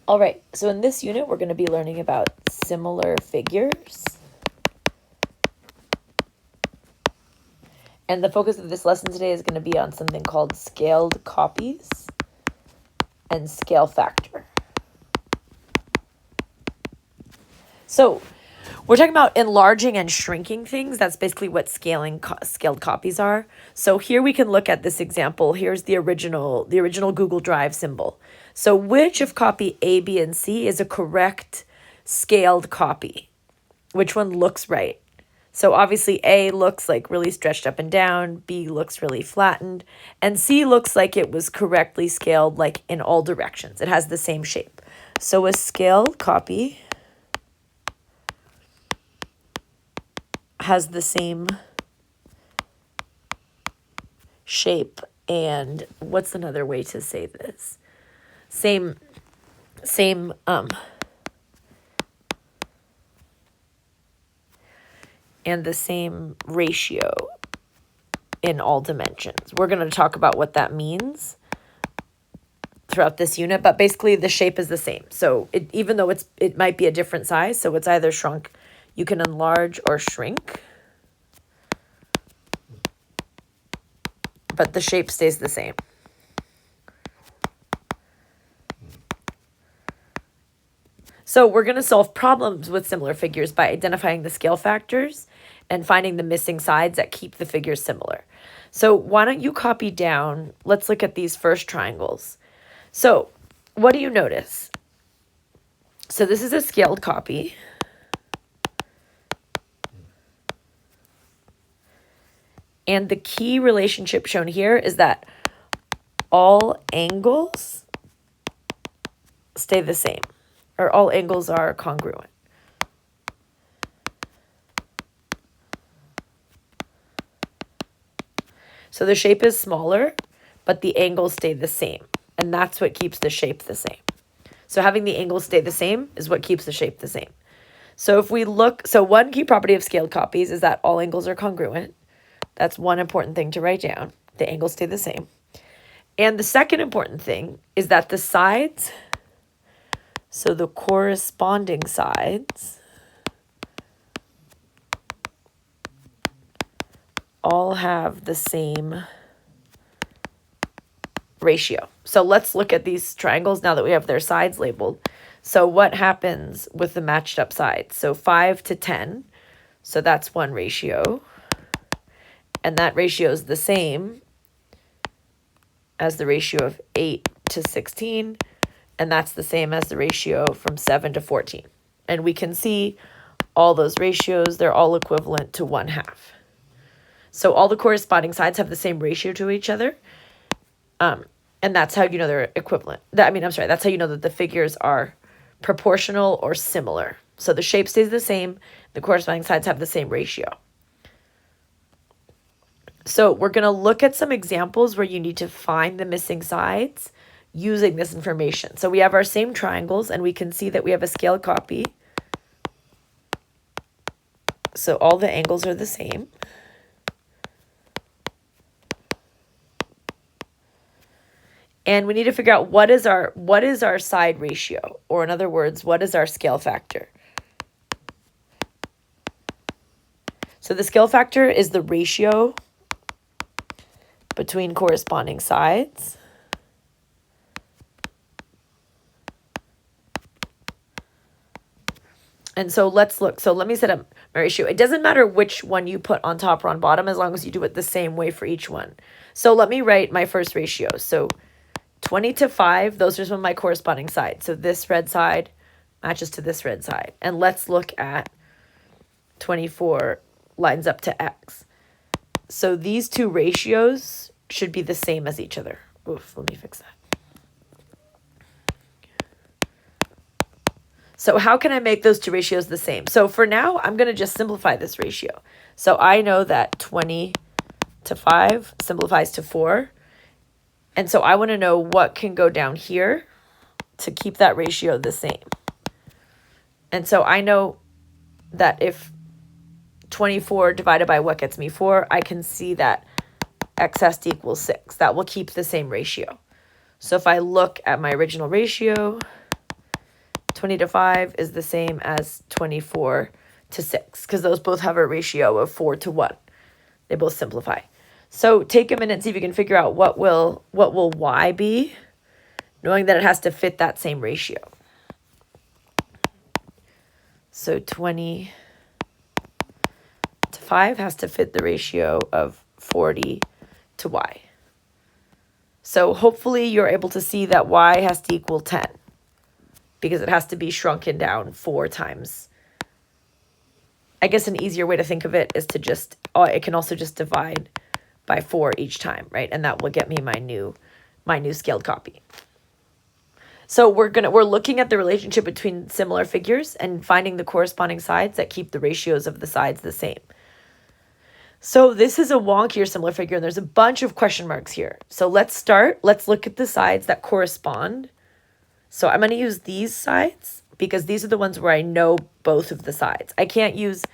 All right, so in this unit, we're going to be learning about similar figures. And the focus of this lesson today is going to be on something called scaled copies and scale factor. So we're talking about enlarging and shrinking things. That's basically what scaled copies are. So here we can look at this example. Here's the original Google Drive symbol. So which of copy A, B, and C is a correct scaled copy? Which one looks right? So obviously A looks like really stretched up and down, B looks really flattened, and C looks like it was correctly scaled like in all directions. It has the same shape. So a scaled copy has the same shape, and what's another way to say this? Same and the same ratio in all dimensions. We're going to talk about what that means throughout this unit, but basically the shape is the same. So even though it might be a different size, so it's either shrunk, you can enlarge or shrink, but the shape stays the same. So we're going to solve problems with similar figures by identifying the scale factors and finding the missing sides that keep the figures similar. So why don't you copy down, let's look at these first triangles. So what do you notice? So this is a scaled copy. And the key relationship shown here is that all angles stay the same, or all angles are congruent. So the shape is smaller, but the angles stay the same. And that's what keeps the shape the same. So having the angles stay the same is what keeps the shape the same. So if we look, so one key property of scaled copies is that all angles are congruent. That's one important thing to write down. The angles stay the same. And the second important thing is that the sides, so the corresponding sides, all have the same ratio. So let's look at these triangles now that we have their sides labeled. So what happens with the matched up sides? So 5 to 10, so that's one ratio. And that ratio is the same as the ratio of 8 to 16. And that's the same as the ratio from 7 to 14. And we can see all those ratios, they're all equivalent to 1/2. So all the corresponding sides have the same ratio to each other. And that's how you know they're equivalent. That's how you know that the figures are proportional or similar. So the shape stays the same, the corresponding sides have the same ratio. So we're going to look at some examples where you need to find the missing sides using this information. So we have our same triangles, and we can see that we have a scaled copy. So all the angles are the same. And we need to figure out what is our side ratio, or in other words, what is our scale factor? So the scale factor is the ratio between corresponding sides. And so let's look. So let me set up my ratio. It doesn't matter which one you put on top or on bottom as long as you do it the same way for each one. So let me write my first ratio. So 20 to 5, those are some of my corresponding sides. So this red side matches to this red side. And let's look at 24 lines up to x. So these two ratios should be the same as each other. Oof, let me fix that. So how can I make those two ratios the same? So for now, I'm going to just simplify this ratio. So I know that 20 to 5 simplifies to 4. And so I want to know what can go down here to keep that ratio the same. And so I know that if 24 divided by what gets me 4, I can see that x has to equal 6. That will keep the same ratio. So if I look at my original ratio, 20 to 5 is the same as 24 to 6 because those both have a ratio of 4 to 1. They both simplify. So take a minute and see if you can figure out what will y be, knowing that it has to fit that same ratio. So 20 to 5 has to fit the ratio of 40 to y. So hopefully you're able to see that y has to equal 10 because it has to be shrunken down 4 times. I guess an easier way to think of it is to just, it can also just divide by 4 each time, right? And that will get me my new scaled copy. So we're looking at the relationship between similar figures and finding the corresponding sides that keep the ratios of the sides the same. So this is a wonkier similar figure, and there's a bunch of question marks here. So let's look at the sides that correspond. So I'm going to use these sides because these are the ones where I know both of the sides. I can't use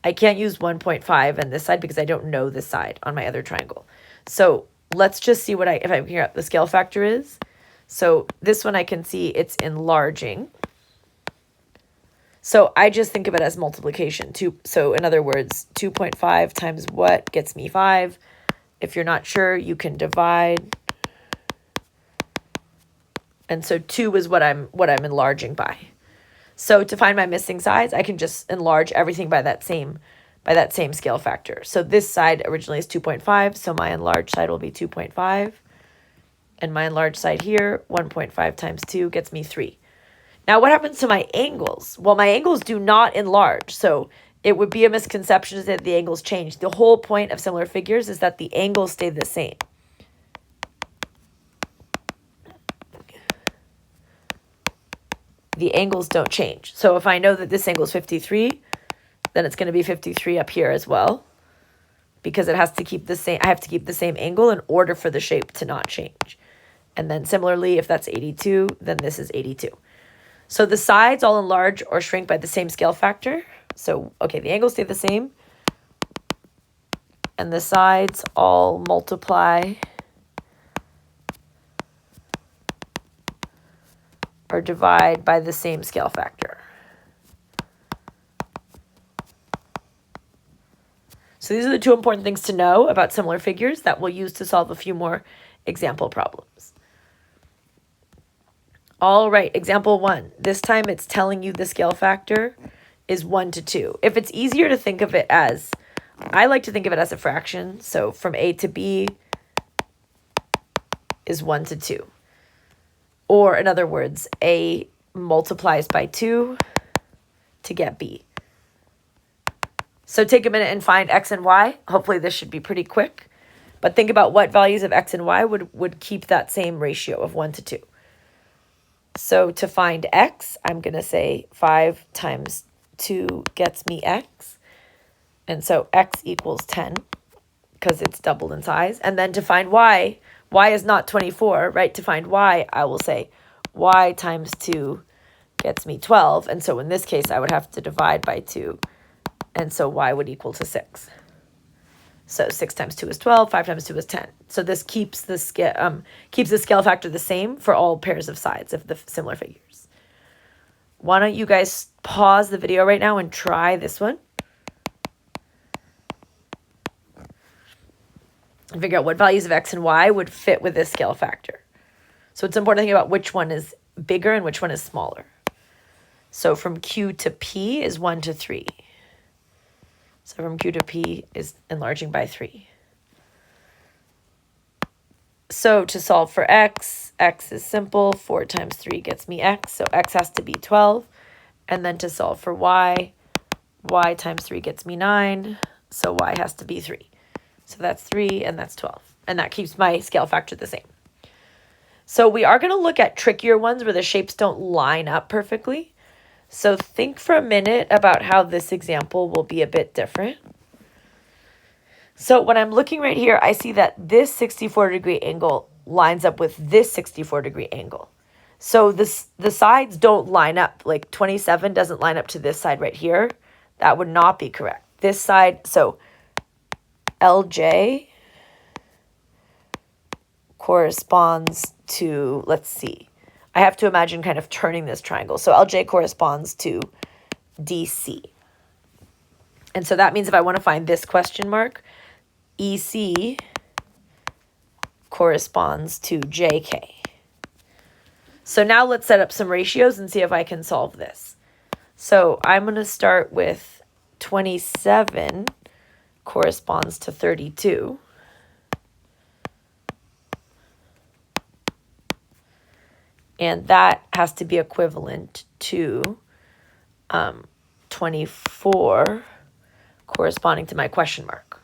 1.5 and this side because I don't know this side on my other triangle. So let's just see if I can figure out the scale factor is. So this one I can see it's enlarging. So I just think of it as multiplication. So in other words, 2.5 times what gets me 5. If you're not sure, you can divide. And so 2 is what I'm enlarging by. So to find my missing sides, I can just enlarge everything by that same scale factor. So this side originally is 2.5, so my enlarged side will be 2.5. And my enlarged side here, 1.5 times 2 gets me 3. Now what happens to my angles? Well, my angles do not enlarge, so it would be a misconception that the angles change. The whole point of similar figures is that the angles stay the same. The angles don't change. So if I know that this angle is 53, then it's going to be 53 up here as well, because it has to keep the same. I have to keep the same angle in order for the shape to not change. And then similarly, if that's 82, then this is 82. So the sides all enlarge or shrink by the same scale factor. So, okay, the angles stay the same. And the sides all multiply or divide by the same scale factor. So these are the two important things to know about similar figures that we'll use to solve a few more example problems. All right, example 1. This time it's telling you the scale factor is 1 to 2. If it's easier to think of it as, I like to think of it as a fraction. So from A to B is 1 to 2. Or in other words, A multiplies by 2 to get B. So take a minute and find x and y. Hopefully this should be pretty quick. But think about what values of x and y would keep that same ratio of 1 to 2. So to find x, I'm going to say 5 times 2 gets me x. And so x equals 10 because it's doubled in size. And then to find y is not 24, right? To find y, I will say y times 2 gets me 12. And so in this case, I would have to divide by 2. And so y would equal to 6. So 6 times 2 is 12, 5 times 2 is 10. So this keeps the scale factor the same for all pairs of sides of the similar figures. Why don't you guys pause the video right now and try this one? And figure out what values of x and y would fit with this scale factor. So it's important to think about which one is bigger and which one is smaller. So from Q to P is 1 to 3. So from Q to P is enlarging by 3. So to solve for x is simple. 4 times 3 gets me x. So x has to be 12. And then to solve for y times 3 gets me 9. So y has to be 3. So that's 3 and that's 12. And that keeps my scale factor the same. So we are going to look at trickier ones where the shapes don't line up perfectly. So think for a minute about how this example will be a bit different. So when I'm looking right here, I see that this 64-degree angle lines up with this 64-degree angle. So the sides don't line up. Like 27 doesn't line up to this side right here. That would not be correct. This side, so LJ corresponds to, let's see. I have to imagine kind of turning this triangle. So LJ corresponds to DC. And so that means if I want to find this question mark, EC corresponds to JK. So now let's set up some ratios and see if I can solve this. So I'm going to start with 27 corresponds to 32. And that has to be equivalent to 24 corresponding to my question mark.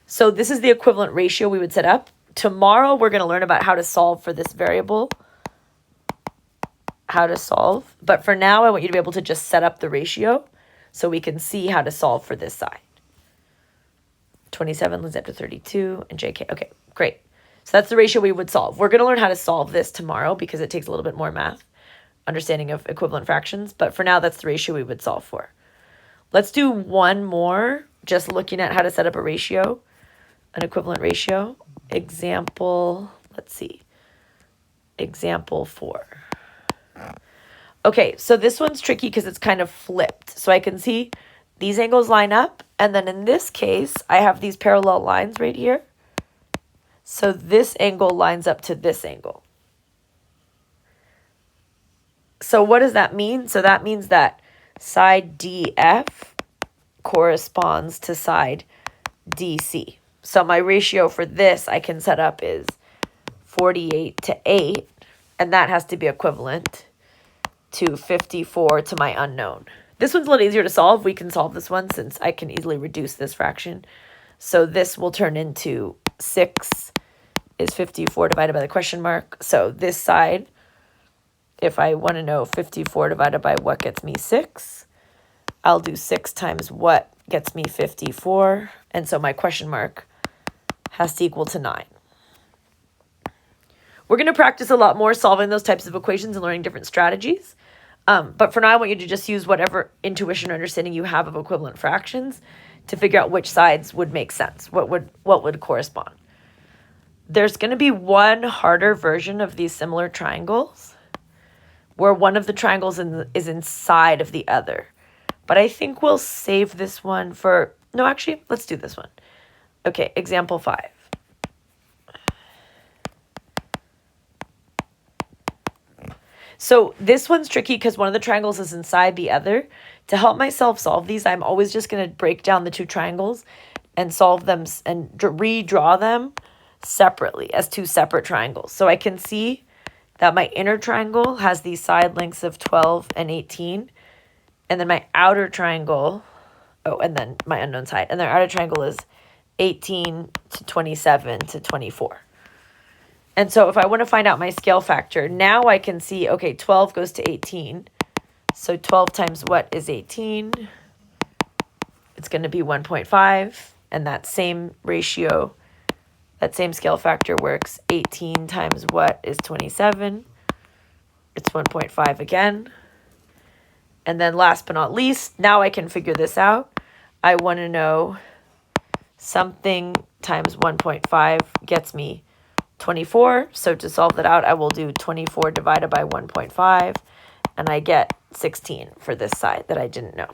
So this is the equivalent ratio we would set up. Tomorrow we're going to learn about how to solve for this variable. How to solve. But for now, I want you to be able to just set up the ratio so we can see how to solve for this side. 27 leads up to 32 and JK. Okay, great. So that's the ratio we would solve. We're going to learn how to solve this tomorrow because it takes a little bit more math, understanding of equivalent fractions. But for now, that's the ratio we would solve for. Let's do one more, just looking at how to set up a ratio, an equivalent ratio. Example, let's see, example 4. Okay, so this one's tricky because it's kind of flipped. So I can see these angles line up, and then in this case, I have these parallel lines right here. So this angle lines up to this angle. So what does that mean? So that means that side DF corresponds to side DC. So my ratio for this I can set up is 48 to 8, and that has to be equivalent to 54 to my unknown. This one's a little easier to solve. We can solve this one since I can easily reduce this fraction. So this will turn into 6 is 54 divided by the question mark. So this side, if I want to know 54 divided by what gets me 6, I'll do 6 times what gets me 54. And so my question mark has to equal to 9. We're going to practice a lot more solving those types of equations and learning different strategies. But for now, I want you to just use whatever intuition or understanding you have of equivalent fractions to figure out which sides would make sense, what would correspond. There's going to be one harder version of these similar triangles where one of the triangles is inside of the other. But I think we'll save this one for... No, actually, let's do this one. Okay, example 5. So this one's tricky because one of the triangles is inside the other. To help myself solve these, I'm always just going to break down the two triangles and solve them and redraw them separately as two separate triangles. So I can see that my inner triangle has these side lengths of 12 and 18. And then my outer triangle, and then my unknown side. And the outer triangle is 18 to 27 to 24. And so if I want to find out my scale factor, now I can see, okay, 12 goes to 18. So 12 times what is 18? It's going to be 1.5. And that same ratio, that same scale factor works. 18 times what is 27? It's 1.5 again. And then last but not least, now I can figure this out. I want to know something times 1.5 gets me 24. So to solve that out, I will do 24 divided by 1.5, and I get 16 for this side that I didn't know.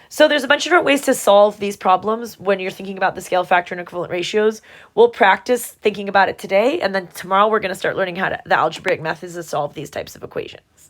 So there's a bunch of different ways to solve these problems when you're thinking about the scale factor and equivalent ratios. We'll practice thinking about it today, and then tomorrow we're going to start learning how the algebraic methods to solve these types of equations.